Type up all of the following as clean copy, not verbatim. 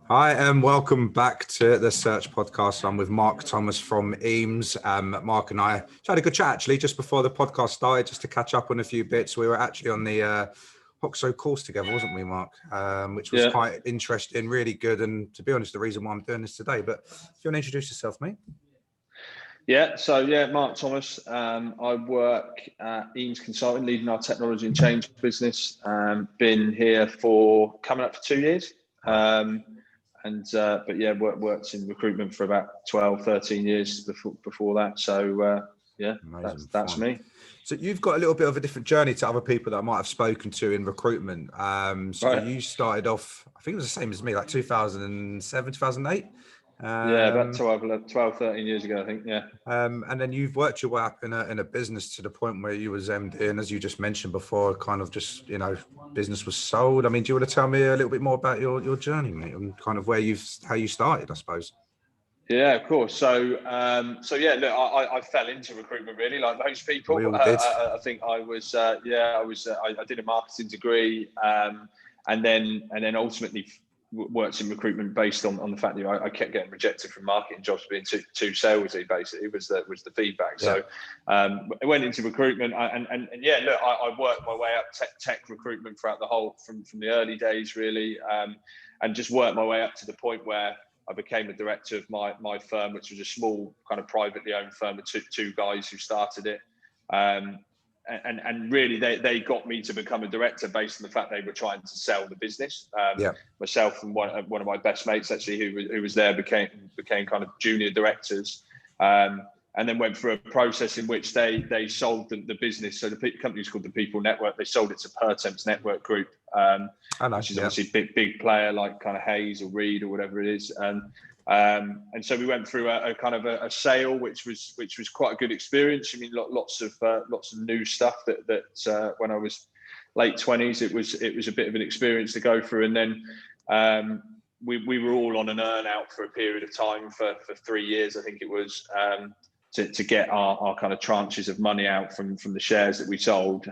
Hi, and welcome back to the Search Podcast. I'm with Mark Thomas from Eames. Mark and I had a good chat actually just before the podcast started, just to catch up on a few bits. We were actually on the Hoxo course together, wasn't we, Mark? Which was Yeah, quite interesting, really good. And to be honest, the reason why I'm doing this today. But if you want to introduce yourself, mate. yeah. So yeah, Mark Thomas. I work at Eames Consulting, leading our technology and change business. Been here for coming up for 2 years. Wow, But yeah, worked in recruitment for about 12, 13 years before that. So yeah, amazing, that's fine. me. So you've got a little bit of a different journey to other people that I might have spoken to in recruitment. So Right. you started off, I think it was the same as me, like 2007, 2008. Yeah, about Um, 12, 13 years ago, I think. Yeah. and then you've worked your way up in a business to the point where you was MD, and as you just mentioned before, kind of just business was sold. I mean, do you want to tell me a little bit more about your journey, mate, and kind of how you started, I suppose? Yeah, of course. So yeah, look, I fell into recruitment really, like most We people. all did. I think I was, I did a marketing degree, and then ultimately worked in recruitment based on the fact that I kept getting rejected from marketing jobs being too salesy. Basically, was the feedback. Yeah. So I went into recruitment, and yeah, look, I worked my way up tech recruitment throughout the whole from the early days really, and just worked my way up to the point where I became a director of my firm, which was a small kind of privately owned firm with two guys who started it. And really they got me to become a director based on the fact they were trying to sell the business. Yeah. Myself and one of my best mates actually who was there became kind of junior directors. And then went through a process in which they sold the business. So the company was called the People Network. They sold it to Pertemps Network Group, I know. which is Yeah. obviously big player like kind of Hayes or Reed or whatever it is. And so we went through a kind of a sale, which was quite a good experience. I mean, lots of new stuff that when I was late 20s, it was a bit of an experience to go through. And then we were all on an earn out for a period of time for 3 years, I think it was. To get our kind of tranches of money out from the shares that we sold,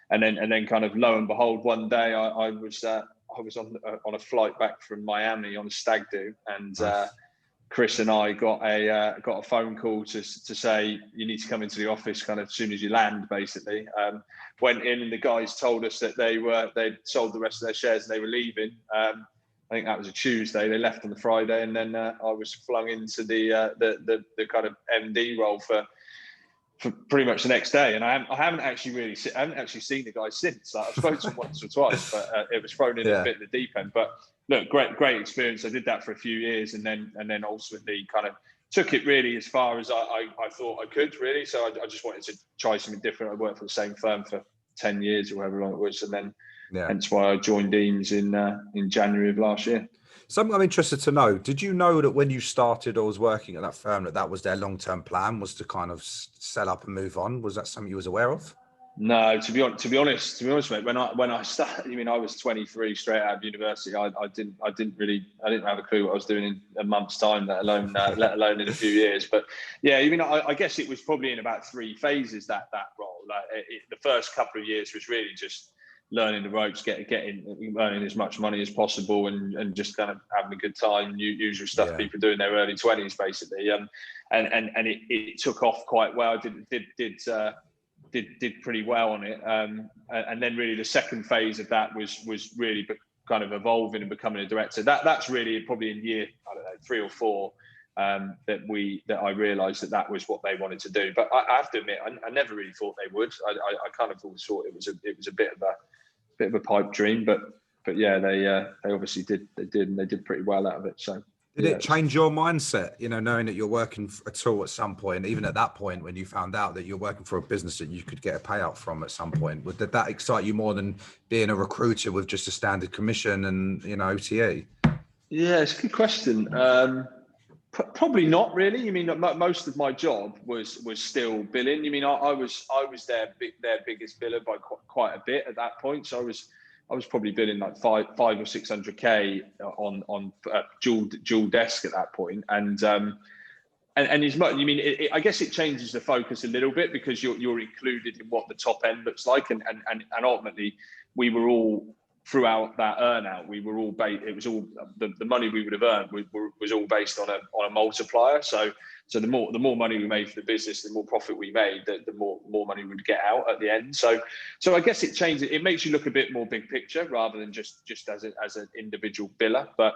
and then kind of lo and behold, one day I was on a flight back from Miami on a stag do, and Nice. Chris and I got a phone call to say you need to come into the office kind of as soon as you land. Basically, went in and the guys told us that they'd sold the rest of their shares and they were leaving. I think that was a Tuesday. They left on the Friday, and then I was flung into the kind of MD role for pretty much the next day. And I haven't actually seen the guy since. Like, I've spoken to him once or twice, but it was thrown in a bit in the deep end. But look, great experience. I did that for a few years, and then ultimately kind of took it really as far as I thought I could really. So I just wanted to try something different. I worked for the same firm for 10 years or however long it was, and then. Yeah. Hence why I joined Eames in January of last year. Something I'm interested to know, did you know that when you started or was working at that firm that was their long-term plan, was to kind of sell up and move on? Was that something you was aware of? No, to be honest, mate. When I started, I mean, I was 23, straight out of university. I didn't have a clue what I was doing in a month's time, let alone in a few years. But yeah, I mean, I guess it was probably in about 3 phases that role. Like the first couple of years was really just learning the ropes, earning as much money as possible, and just kind of having a good time, usual stuff people do in their early 20s, basically. And it took off quite well. Did pretty well on it, and then really the second phase of that was really kind of evolving and becoming a director. That's really probably in year, I don't know, 3 or 4, that I realised that was what they wanted to do. But I have to admit, I never really thought they would. I kind of always thought it was a bit of a pipe dream, but yeah, they obviously did, and they did pretty well out of it. So. Did it change your mindset, knowing that you're working at all at some point, even at that point when you found out that you're working for a business that you could get a payout from at some point? Did that excite you more than being a recruiter with just a standard commission and, OTA? Yeah, it's a good question. Probably not really. I mean, most of my job was still billing. I mean, I was their biggest biller by quite a bit at that point. So I was probably billing like 500 or 600K on dual desk at that point. And as much, I mean, I guess it changes the focus a little bit because you're included in what the top end looks like, and ultimately we were all throughout that earnout, we were all it was all the money we would have earned was all based on a multiplier. So the more money we made for the business, the more profit we made, the more money we'd get out at the end. So I guess it changes. It makes you look a bit more big picture rather than just as an individual biller. But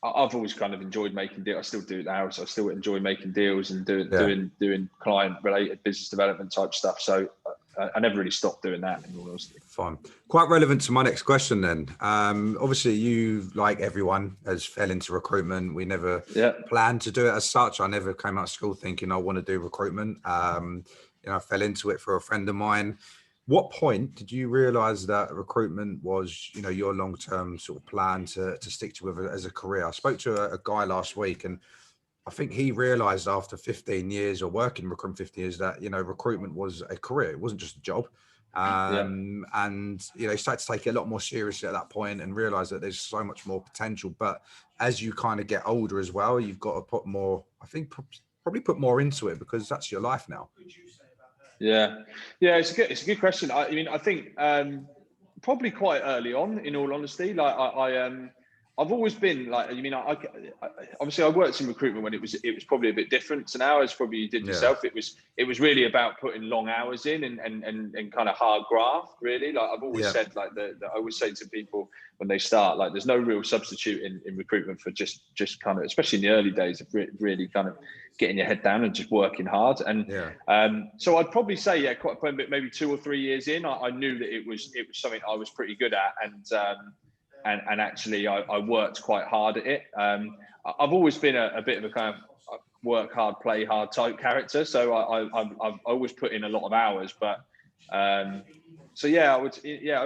I've always kind of enjoyed making deals. I still do it now. So I still enjoy making deals and doing client related business development type stuff. So I never really stopped doing that, in all honesty. Fine. Quite relevant to my next question then. Obviously you, like everyone, has fell into recruitment. We never planned to do it as such. I never came out of school thinking I want to do recruitment. I fell into it for a friend of mine. What point did you realize that recruitment was, your long-term sort of plan to stick to with as a career? I spoke to a guy last week, and I think he realized after 15 years or working recruitment 15 years that, recruitment was a career. It wasn't just a job. And, he started to take it a lot more seriously at that point and realize that there's so much more potential. But as you kind of get older as well, you've got to put more, I think probably put more into it because that's your life now. Yeah, it's a good question. I think probably quite early on, in all honesty. Like I've always been like, obviously I worked in recruitment when it was probably a bit different to now, as probably you did yourself. It was really about putting long hours in and kind of hard graft, really. Like I've always said, like I always say to people when they start, like there's no real substitute in recruitment for just kind of, especially in the early days, of really kind of getting your head down and just working hard. And so I'd probably say, quite a bit, maybe 2 or 3 years in, I knew that it was something I was pretty good at, and actually I worked quite hard at it. I've always been a bit of a kind of work hard, play hard type character, so I've always put in a lot of hours. But I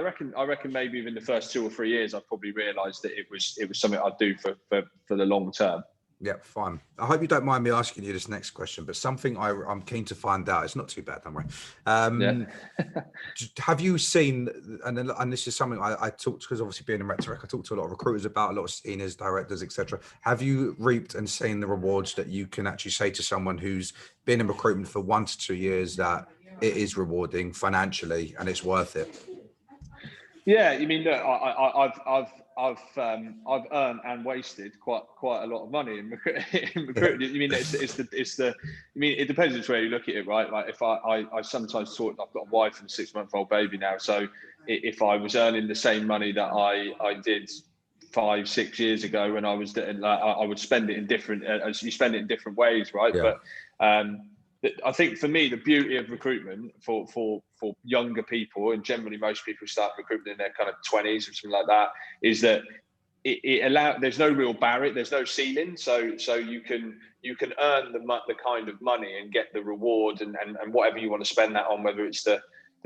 reckon maybe within the first 2 or 3 years I probably realised that it was something I'd do for the long term. Yeah, fine. I hope you don't mind me asking you this next question, but something I'm keen to find out. It's not too bad, don't worry. Have you seen, and this is something I talked, because obviously being in rhetoric, I talk to a lot of recruiters about, a lot of seniors, directors, etc. Have you reaped and seen the rewards that you can actually say to someone who's been in recruitment for 1 to 2 years that it is rewarding financially and it's worth it? Yeah, look, I've earned and wasted quite a lot of money in recruitment. It depends which way you look at it, right? Like if I sometimes thought, I've got a wife and a 6-month-old baby now, so if I was earning the same money that I did 5-6 years ago when I was doing, I would spend it in different, as you spend it in different ways, right? But I think for me, the beauty of recruitment for younger people, and generally most people start recruitment in their kind of 20s or something like that, is that there's no real barrier, there's no ceiling, so you can earn the kind of money and get the reward and whatever you want to spend that on, whether it's the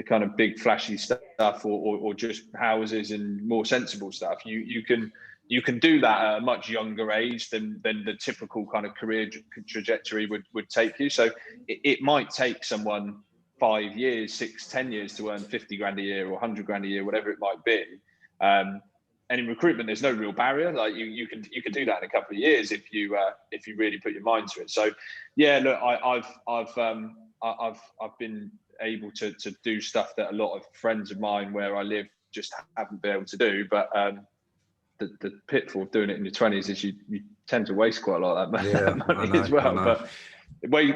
kind of big flashy stuff or just houses and more sensible stuff. You can do that at a much younger age than the typical kind of career trajectory would take you. So it might take someone 5 years, 6, 10 years to earn 50 grand a year or 100 grand a year, whatever it might be. And in recruitment, there's no real barrier. Like you can do that in a couple of years if you really put your mind to it. So yeah, look, I've been able to do stuff that a lot of friends of mine where I live just haven't been able to do. But the pitfall of doing it in your 20s is you tend to waste quite a lot of that money as well. But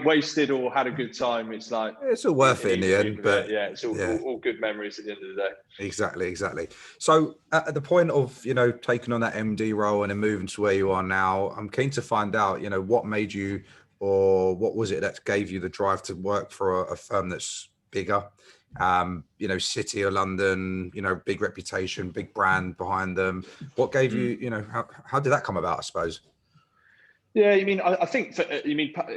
wasted or had a good time, it's like it's all worth it in the end. But it's all good memories at the end of the day. Exactly. So at the point of taking on that MD role and then moving to where you are now, I'm keen to find out what made you, or what was it that gave you the drive to work for a firm that's bigger, city of London, big reputation, big brand behind them. What gave you, how did that come about, I suppose? Yeah, I think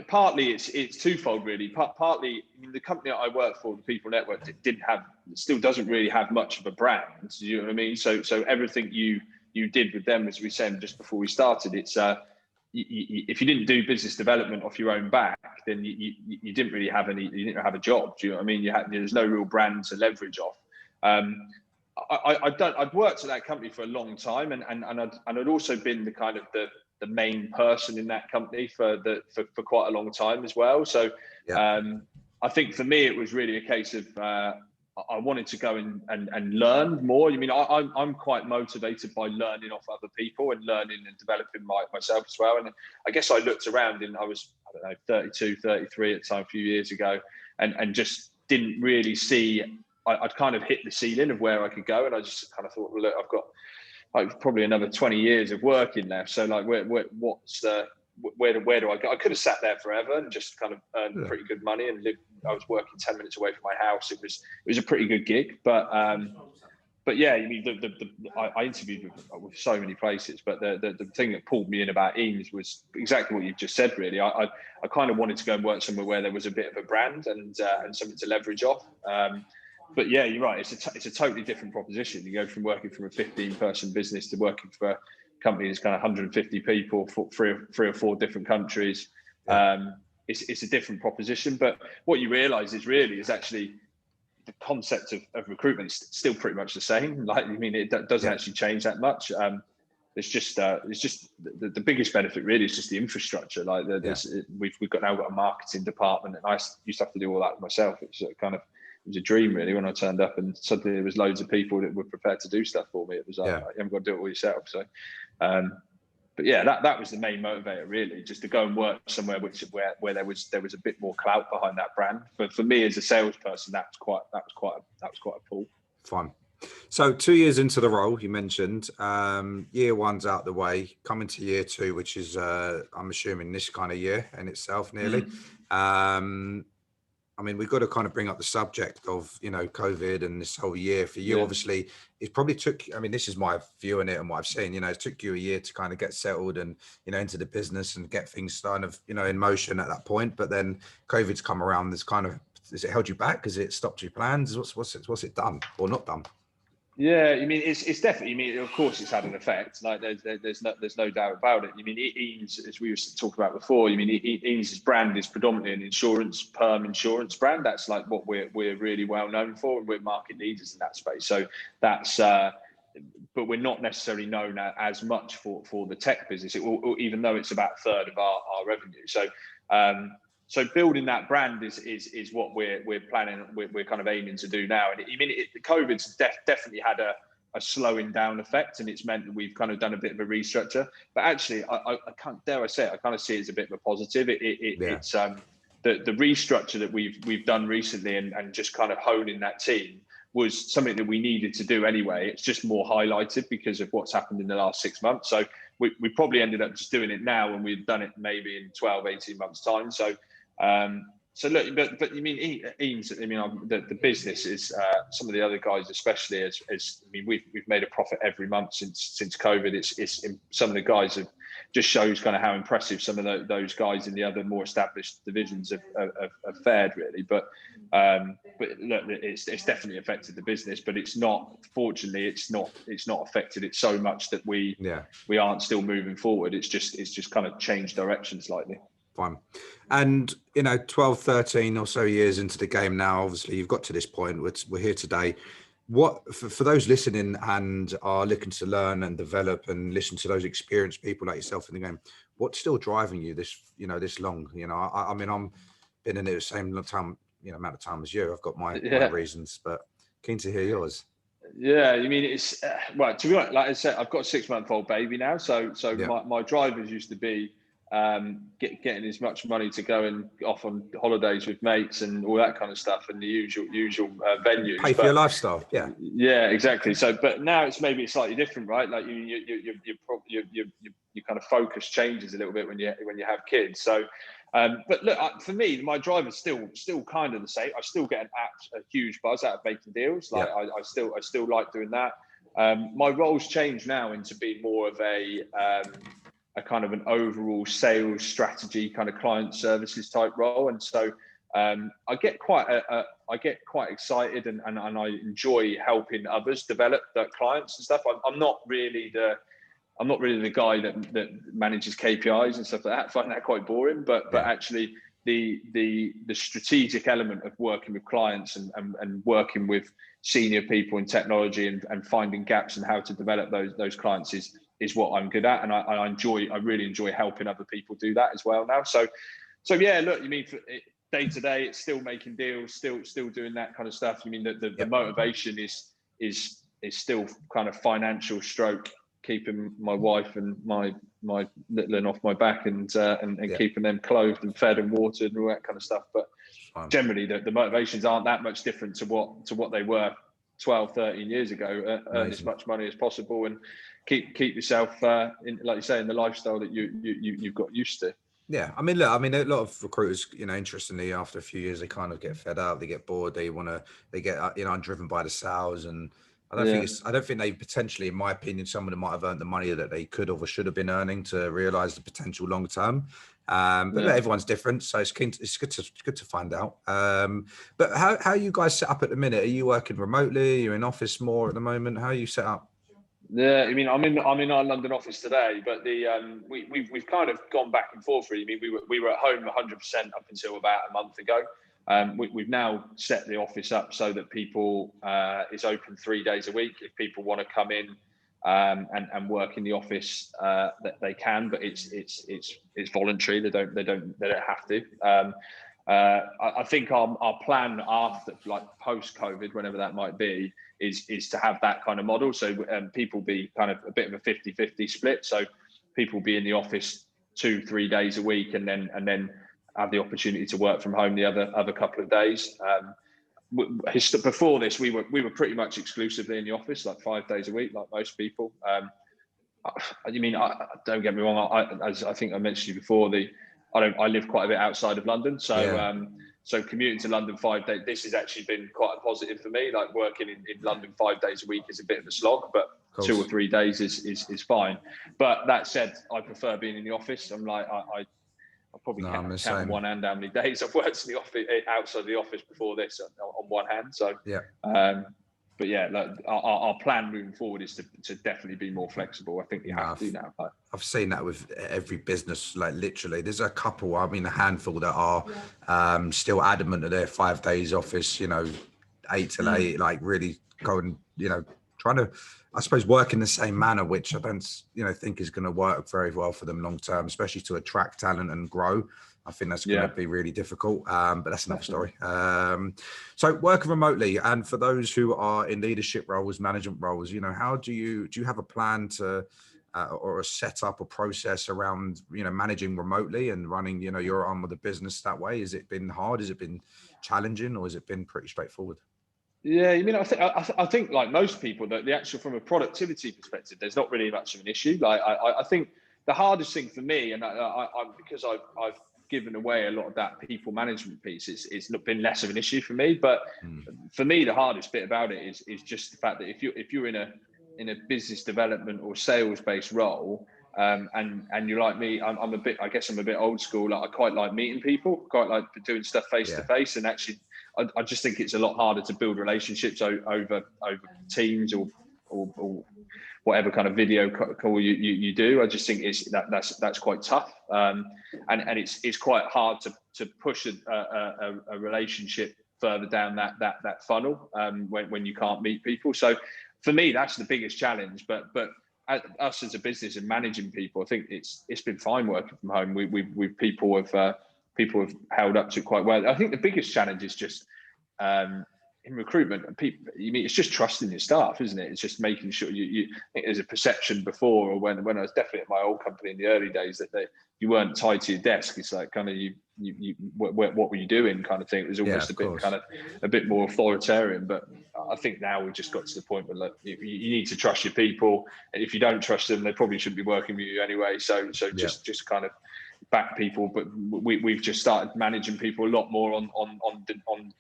partly it's twofold really. Partly, the company I work for, the People Network, still doesn't really have much of a brand. You know what I mean? So everything you did with them, as we said just before we started, it's if you didn't do business development off your own back, then you didn't really have you didn't have a job. Do you know what I mean? There's no real brand to leverage off. I'd worked at that company for a long time, and I'd also been the kind of the main person in that company for quite a long time as well. So I think for me it was really a case of I wanted to go and learn more. I mean, I'm quite motivated by learning off other people and learning and developing myself as well. And I guess I looked around, and I was, I don't know, 32, 33 at the time a few years ago, and just didn't really see, I'd kind of hit the ceiling of where I could go. And I just kind of thought, well, look, I've got like probably another 20 years of working left. So like, where do I go? I could have sat there forever and just kind of earned pretty good money and lived. I was working 10 minutes away from my house. It was a pretty good gig, but yeah, I mean, I interviewed with so many places, but the thing that pulled me in about Eames was exactly what you've just said. Really, I kind of wanted to go and work somewhere where there was a bit of a brand and something to leverage off. But yeah, you're right. It's a totally different proposition. You go from working from a 15-person business to working for a company that's kind of 150 people for three or four different countries. Yeah. It's a different proposition, but what you realise is actually the concept of recruitment is still pretty much the same. Like, I mean, it doesn't actually change that much. It's just the biggest benefit really is just the infrastructure. Like we've got a marketing department, and I used to have to do all that myself. It was a dream really when I turned up, and suddenly there was loads of people that were prepared to do stuff for me. It was like, you haven't got to do it all yourself. So, but yeah, that was the main motivator really, just to go and work somewhere where there was a bit more clout behind that brand. But for me as a salesperson, that was quite a pull. Fine. So 2 years into the role, you mentioned, year one's out the way, coming to year two, which is I'm assuming this kind of year in itself nearly. I mean, we've got to kind of bring up the subject of, COVID and this whole year for you. Obviously, it probably took, I mean, this is my view on it and what I've seen, it took you a year to kind of get settled and, into the business and get things kind of, in motion at that point. But then COVID's come around. Has it held you back? Has it stopped your plans? What's it done or not done? Yeah, I mean, it's definitely. I mean, of course, it's had an effect. Like, there's no doubt about it. I mean, Eames, as we were talking about before, I mean, Eames' brand is predominantly an perm insurance brand. That's like what we're really well known for, and we're market leaders in that space. So that's, but we're not necessarily known as much for the tech business, even though it's about a third of our revenue. So building that brand is what we're planning. We're kind of aiming to do now. And I mean, COVID's definitely had a slowing down effect, and it's meant that we've kind of done a bit of a restructure. But actually, I can't dare I say it, I kind of see it as a bit of a positive. It's the restructure that we've done recently and just kind of honing that team was something that we needed to do anyway. It's just more highlighted because of what's happened in the last 6 months. So we probably ended up just doing it now, and we've done it maybe in 12, 18 months time. So look, but you mean Eames? I mean, the business is some of the other guys, especially as I mean, we've made a profit every month since COVID. It's some of the guys have just shows kind of how impressive some of those guys in the other more established divisions have fared really. But look, it's definitely affected the business, but it's not. Fortunately, it's not affected it so much that we aren't still moving forward. It's just kind of changed direction slightly. Fine. And 12, 13 or so years into the game now, obviously you've got to this point. We're here today. What for those listening and are looking to learn and develop and listen to those experienced people like yourself in the game, what's still driving you this long? I mean, I'm been in it the same time, amount of time as you. I've got my reasons, but keen to hear yours. Yeah, I mean, it's well, to be honest, like I said, I've got a 6-month-old baby now, so my drivers used to be getting as much money to go and off on holidays with mates and all that kind of stuff, and the usual venues. Pay for your lifestyle, yeah, exactly. So, but now it's maybe slightly different, right? Like your kind of focus changes a little bit when you have kids. So, but look, for me, my drive is still kind of the same. I still get a huge buzz out of making deals. Like I still like doing that. My role's changed now into being more of a kind of an overall sales strategy kind of client services type role, and so I get quite excited and I enjoy helping others develop their clients and stuff. I'm not really the guy that manages KPIs and stuff like that. I find that quite boring, but actually the strategic element of working with clients and working with senior people in technology and finding gaps and how to develop those clients is what I'm good at, and I really enjoy helping other people do that as well now. So yeah, look, you mean day to day, it's still making deals, still doing that kind of stuff. You mean the motivation is still kind of financial stroke, keeping my wife and my little one off my back and keeping them clothed and fed and watered and all that kind of stuff. But generally the motivations aren't that much different to what they were 12, 13 years ago. Earn as much money as possible and keep yourself in, like you say, in the lifestyle that you've got used to. Yeah, I mean, look, I mean, a lot of recruiters, interestingly, after a few years, they kind of get fed up, they get bored, they get, undriven by the sales, and I don't think they potentially, in my opinion, some of them might have earned the money that they could have or should have been earning to realize the potential long term. But look, everyone's different, so it's good to find out. But how are you guys set up at the minute? Are you working remotely? Are you in office more at the moment? How are you set up? Yeah, I mean, I'm in our London office today, but we've kind of gone back and forth. Really, I mean, we were at home 100% up until about a month ago. We've now set the office up so that people is open 3 days a week. If people want to come in and work in the office, that they can, but it's voluntary. They don't have to. I think our plan after, like, post-COVID, whenever that might be, is to have that kind of model. So people be kind of a bit of a 50-50 split. So people be in the office 2-3 days a week, and then have the opportunity to work from home the other couple of days. Before this, we were pretty much exclusively in the office, like 5 days a week, like most people. Don't get me wrong. As I think I mentioned to you before, I live quite a bit outside of London, so so commuting to London 5 days. This has actually been quite a positive for me. Like, working in London 5 days a week is a bit of a slog, but 2 or 3 days is fine. But that said, I prefer being in the office. I'm like, I probably can't count on one hand how many days I've worked in the office, outside the office, before this, on one hand. So but yeah, like, our plan moving forward is to definitely be more flexible. I think we have to now. I've seen that with every business, like, literally. There's a couple, I mean, a handful that are still adamant that they're 5 days office, 8 till 8, like, really going, trying to, I suppose, work in the same manner, which I don't, think is going to work very well for them long term, especially to attract talent and grow. I think that's going to be really difficult, but that's another story. So working remotely, and for those who are in leadership roles, management roles, how do you have a plan to, or a setup or process around, managing remotely and running, your arm of the business that way? Has it been hard? Has it been challenging, or has it been pretty straightforward? Yeah, I think like most people, that the actual, from a productivity perspective, there's not really much of an issue. Like, I think the hardest thing for me, and I because I've given away a lot of that people management piece, it's not been less of an issue for me. But for me, the hardest bit about it is just the fact that if you're in a business development or sales based role, and you're like me, I'm a bit old school. Like, I quite like meeting people, quite like doing stuff face to face, and actually I just think it's a lot harder to build relationships over Teams or whatever kind of video call you do. I just think that's quite tough, and it's quite hard to push a relationship further down that funnel when you can't meet people. So for me, that's the biggest challenge. But us as a business and managing people, I think it's been fine working from home. People have held up to it quite well. I think the biggest challenge is just in recruitment, people, it's just trusting your staff, isn't it? It's just making sure I think there's a perception before, or when I was definitely at my old company in the early days, that you weren't tied to your desk. It's like, kind of, what were you doing, kind of thing. It was almost a bit more authoritarian. But I think now we've just got to the point where, look, you need to trust your people, and if you don't trust them, they probably shouldn't be working with you anyway. So just kind of back people. But we've just started managing people a lot more on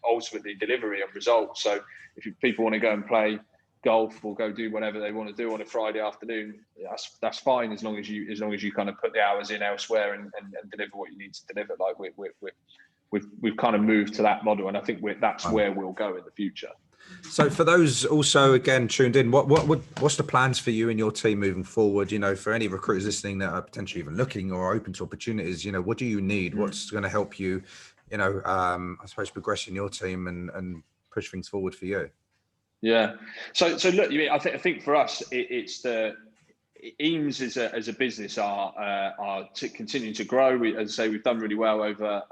ultimately delivery and results. So if people want to go and play golf or go do whatever they want to do on a Friday afternoon, that's fine, as long as you kind of put the hours in elsewhere and deliver what you need to deliver. Like, we've kind of moved to that model, and I think that's where we'll go in the future. So for those also, again, tuned in, what's the plans for you and your team moving forward? For any recruiters listening that are potentially even looking or open to opportunities, what do you need? What's going to help you, I suppose, progress in your team and push things forward for you? Yeah. So look, I think for us, it's Eames as a business are continuing to grow. As I say, we've done really well over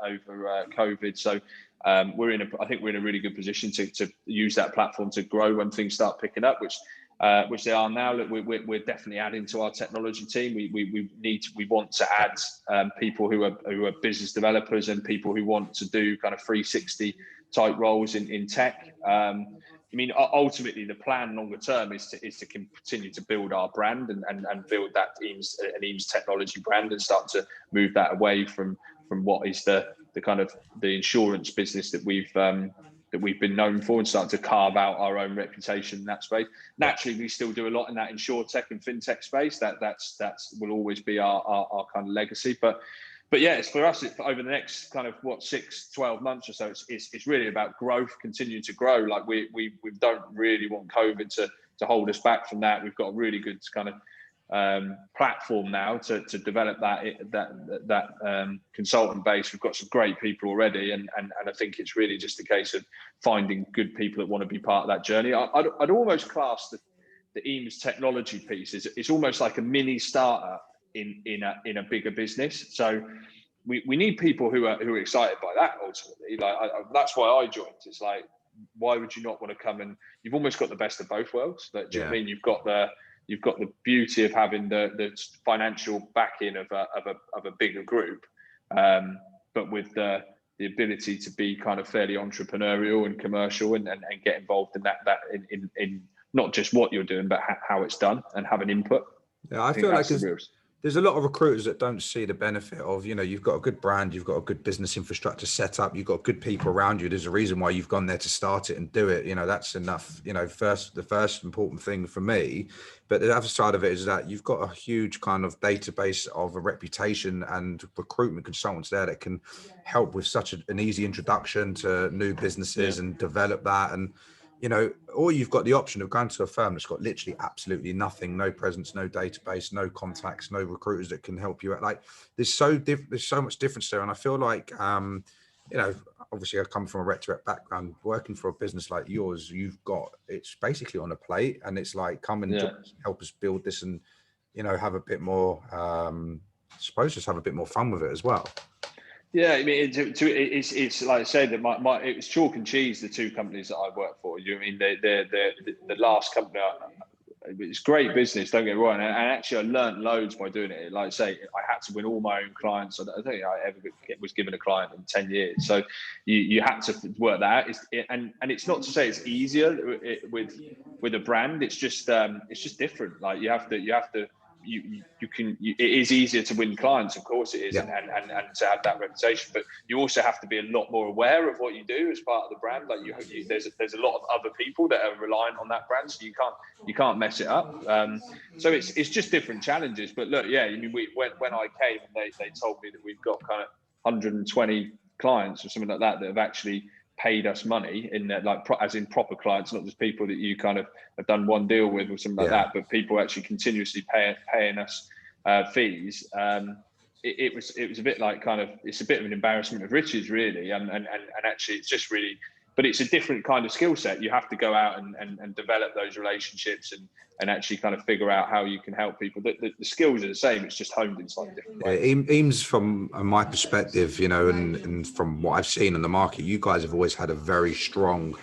COVID. So I think we're in a really good position to use that platform to grow when things start picking up, which they are now. Look, we're definitely adding to our technology team. We want to add people who are business developers and people who want to do kind of 360 type roles in tech. I mean, ultimately, the plan longer term is to continue to build our brand and build that Eames technology brand and start to move that away from what is the kind of the insurance business that we've been known for, and start to carve out our own reputation in that space. Naturally, we still do a lot in that insurtech and fintech space. That's will always be our kind of legacy. But yeah, it's for us, it's over the next kind of 6-12 months or so, it's really about growth, continuing to grow. Like we don't really want COVID to hold us back from that. We've got a really good kind of platform now to develop that consultant base. We've got some great people already, and I think it's really just a case of finding good people that want to be part of that journey. I'd almost class the Eames technology piece it's almost like a mini startup in a bigger business. So we need people who are excited by that ultimately. Like that's why I joined. It's like, why would you not want to come and you've almost got the best of both worlds. Like, do you know what I mean? You've got the beauty of having the financial backing of a bigger group, but with the ability to be kind of fairly entrepreneurial and commercial and get involved in that in not just what you're doing, but how it's done and have an input. Yeah, I feel like there's a lot of recruiters that don't see the benefit of, you've got a good brand, you've got a good business infrastructure set up, you've got good people around you. There's a reason why you've gone there to start it and do it. That's enough. The first important thing for me. But the other side of it is that you've got a huge kind of database of a reputation and recruitment consultants there that can help with such an easy introduction to new businesses and develop that. And or you've got the option of going to a firm that's got literally absolutely nothing, no presence, no database, no contacts, no recruiters that can help you. Like there's so much difference there. And I feel like, obviously I come from a rec-to-rec background. Working for a business like yours, it's basically on a plate, and it's like, come and help us build this and, have a bit more, just have a bit more fun with it as well. Yeah, I mean, it's like I said, that it was chalk and cheese. The two companies that I worked for. I mean, the last company, it's great business. Don't get me wrong, and actually, I learned loads by doing it. Like I say, I had to win all my own clients. I don't think I ever was given a client in 10 years. So you had to work that out. And it's not to say it's easier with a brand. It's just different. Like you have to. It is easier to win clients, of course it is, and to have that reputation, but you also have to be a lot more aware of what you do as part of the brand. Like there's a lot of other people that are reliant on that brand, so you can't mess it up. So it's just different challenges. But look, I mean, when I came, they told me that we've got kind of 120 clients or something like that have actually paid us money in that, like as in proper clients, not just people that you kind of have done one deal with or something like that, but people actually continuously paying us fees. It was a bit like it's a bit of an embarrassment of riches, really, and actually it's just really, but it's a different kind of skill set. You have to go out and develop those relationships and actually kind of figure out how you can help people. The skills are the same, it's just honed in slightly different ways. Eames, from my perspective, and from what I've seen in the market, you guys have always had a very strong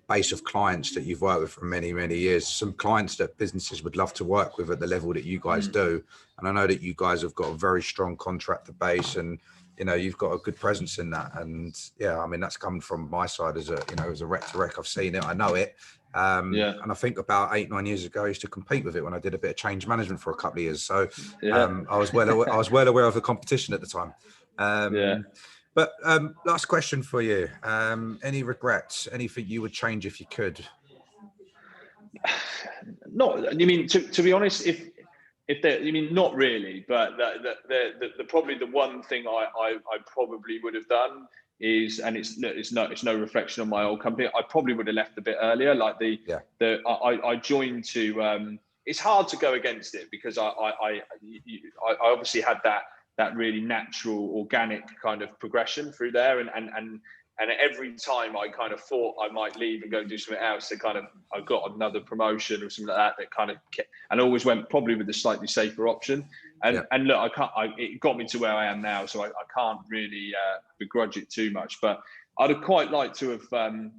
base of clients that you've worked with for many, many years. Some clients that businesses would love to work with at the level that you guys do. And I know that you guys have got a very strong contractor base, and you've got a good presence in that. And I mean, that's coming from my side as a rec-to-rec. I've seen it, I know it. And I think about 8-9 years ago, I used to compete with it when I did a bit of change management for a couple of years. So I was well aware of the competition at the time. But last question for you. Any regrets? Anything you would change if you could? No, I mean, to be honest, not really, but probably the one thing I probably would have done is, and it's no reflection on my old company, I probably would have left a bit earlier. Like I joined to. It's hard to go against it because I obviously had that really natural, organic kind of progression through there, and And every time I kind of thought I might leave and go and do something else, I got another promotion or something like that kind of kept, and I always went probably with the slightly safer option. And look, it got me to where I am now, so I can't really begrudge it too much. But I'd have quite liked to have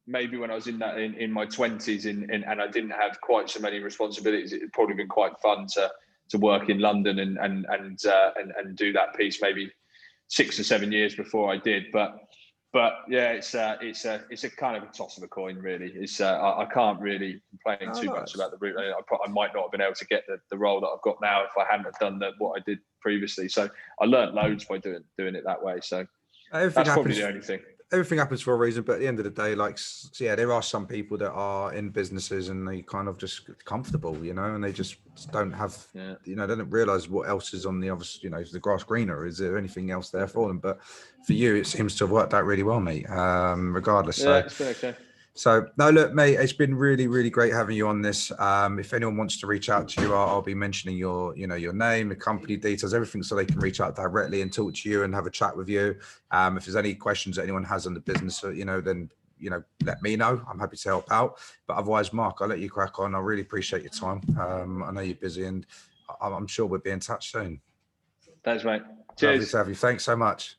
maybe when I was in my 20s and I didn't have quite so many responsibilities, it'd probably been quite fun to work in London and do that piece maybe 6 or 7 years before I did. But yeah, it's a kind of a toss of a coin, really. I can't really complain too much about the route. I might not have been able to get the role that I've got now if I hadn't have done what I did previously. So I learned loads by doing it that way. So that's probably the only thing. Everything happens for a reason, but at the end of the day, there are some people that are in businesses and they kind of just comfortable, and they just don't have, they don't realize what else is on the other, is the grass greener? Is there anything else there for them? But for you, it seems to have worked out really well, mate, regardless. Yeah, it's been okay. So no, look, mate, it's been really, really great having you on this. If anyone wants to reach out to you, I'll be mentioning your name, the company details, everything, so they can reach out directly and talk to you and have a chat with you. If there's any questions that anyone has on the business, then let me know. I'm happy to help out. But otherwise, Mark, I'll let you crack on. I really appreciate your time. I know you're busy, and I'm sure we'll be in touch soon. Thanks, mate. Cheers. Lovely to have you. Thanks so much.